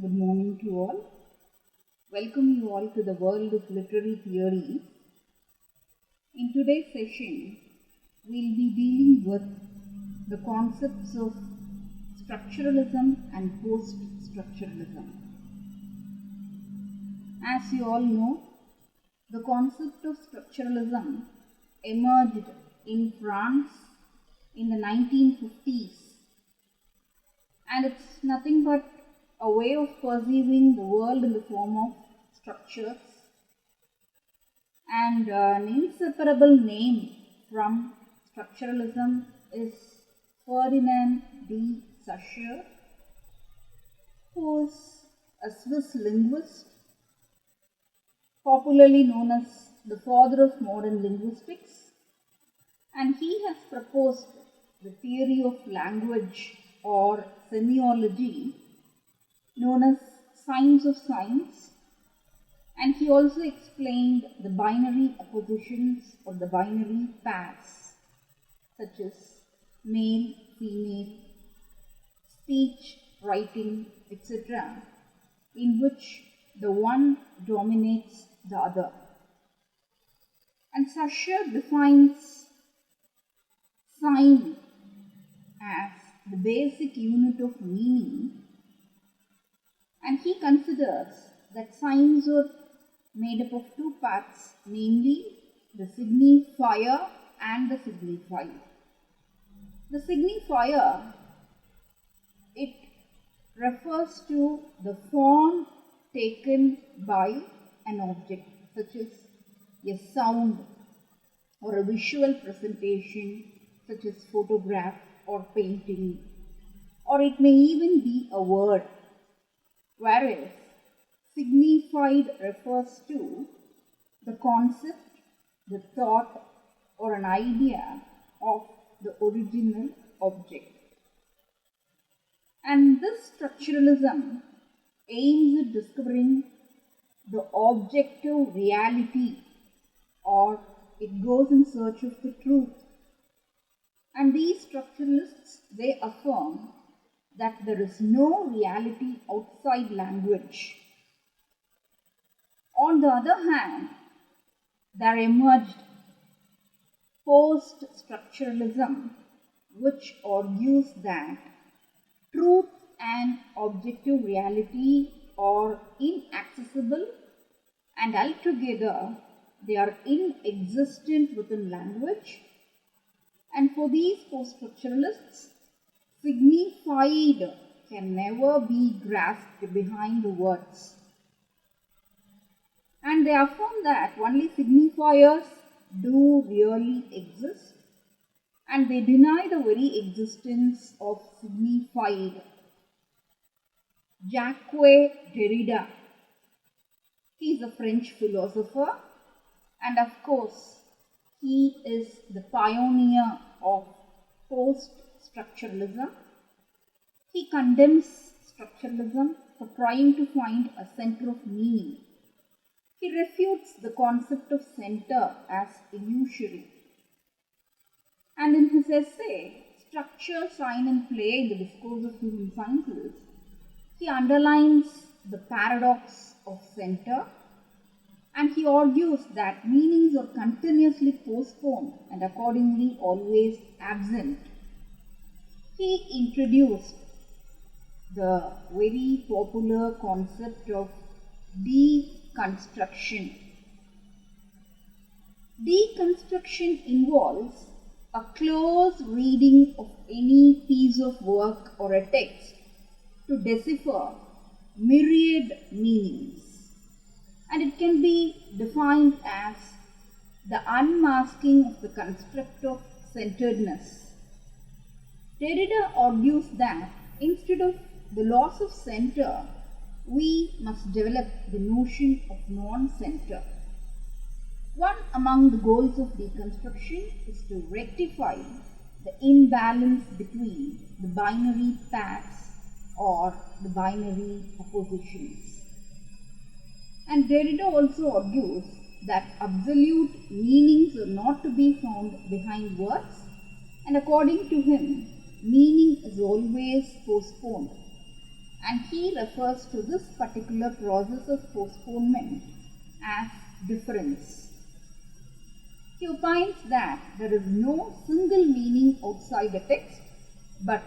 Good morning to all. Welcome you all to the world of literary theory. In today's session, we'll be dealing with the concepts of structuralism and post-structuralism. As you all know, the concept of structuralism emerged in France in the 1950s, and it's nothing but a way of perceiving the world in the form of structures. And an inseparable name from structuralism is Ferdinand de Saussure, who is a Swiss linguist, popularly known as the father of modern linguistics, and he has proposed the theory of language or semiology known as science of science, and he also explained the binary oppositions or the binary pairs such as male, female, speech, writing, etc., in which the one dominates the other. And Saussure defines sign as the basic unit of meaning, and he considers that signs are made up of two parts, namely the signifier and the signified. The signifier, it refers to the form taken by an object, such as a sound or a visual presentation, such as photograph or painting, or it may even be a word. Whereas signified refers to the concept, the thought, or an idea of the original object. And this structuralism aims at discovering the objective reality, or it goes in search of the truth. And these structuralists, they affirm that there is no reality outside language. On the other hand, there emerged post-structuralism, which argues that truth and objective reality are inaccessible, and altogether they are inexistent within language. And for these post-structuralists, signified can never be grasped behind the words. And they affirm that only signifiers do really exist, and they deny the very existence of signified. Jacques Derrida, he is a French philosopher, and of course, he is the pioneer of post-structuralism. He condemns structuralism for trying to find a center of meaning. He refutes the concept of center as illusory. And in his essay, Structure, Sign and Play in the Discourse of Human Sciences, he underlines the paradox of center, and he argues that meanings are continuously postponed and accordingly always absent. He introduced the very popular concept of deconstruction. Deconstruction involves a close reading of any piece of work or a text to decipher myriad meanings. And it can be defined as the unmasking of the construct of centeredness. Derrida argues that instead of the loss of center, we must develop the notion of non-center. One among the goals of deconstruction is to rectify the imbalance between the binary pairs or the binary oppositions. And Derrida also argues that absolute meanings are not to be found behind words, and according to him, meaning is always postponed. and he refers to this particular process of postponement as difference. He opines that there is no single meaning outside the text, but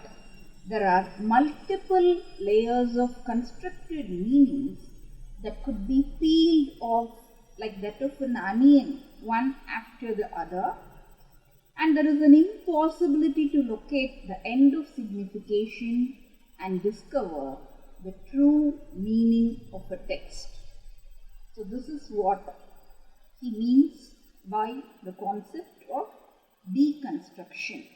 there are multiple layers of constructed meanings that could be peeled off like that of an onion, one after the other, and there is an impossibility to locate the end of signification and discover the true meaning of a text. So this is what he means by the concept of deconstruction.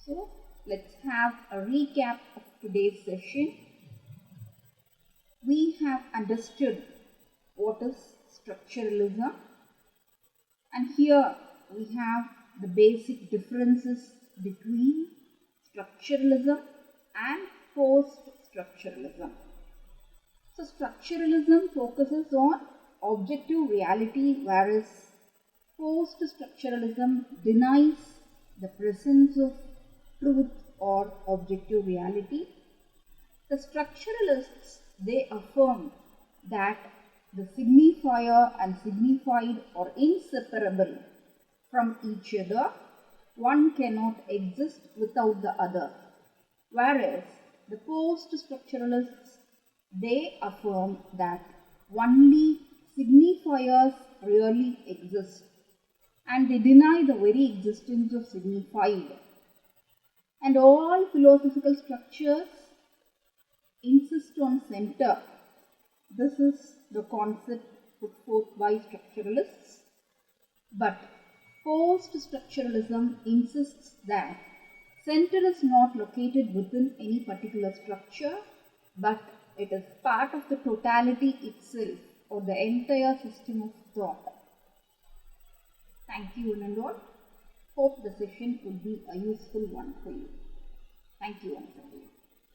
So let's have a recap of today's session. We have understood what is structuralism, and here we have the basic differences between structuralism and post-structuralism. So structuralism focuses on objective reality, whereas post-structuralism denies the presence of truth or objective reality. The structuralists, they affirm that the signifier and signified are inseparable from each other. One cannot exist without the other. Whereas the post-structuralists, they affirm that only signifiers really exist, and they deny the very existence of signified. And all philosophical structures insist on center. This is the concept put forth by structuralists. But post-structuralism insists that center is not located within any particular structure, but it is part of the totality itself or the entire system of thought. Thank you one and all. Hope the session will be a useful one for you. Thank you once again.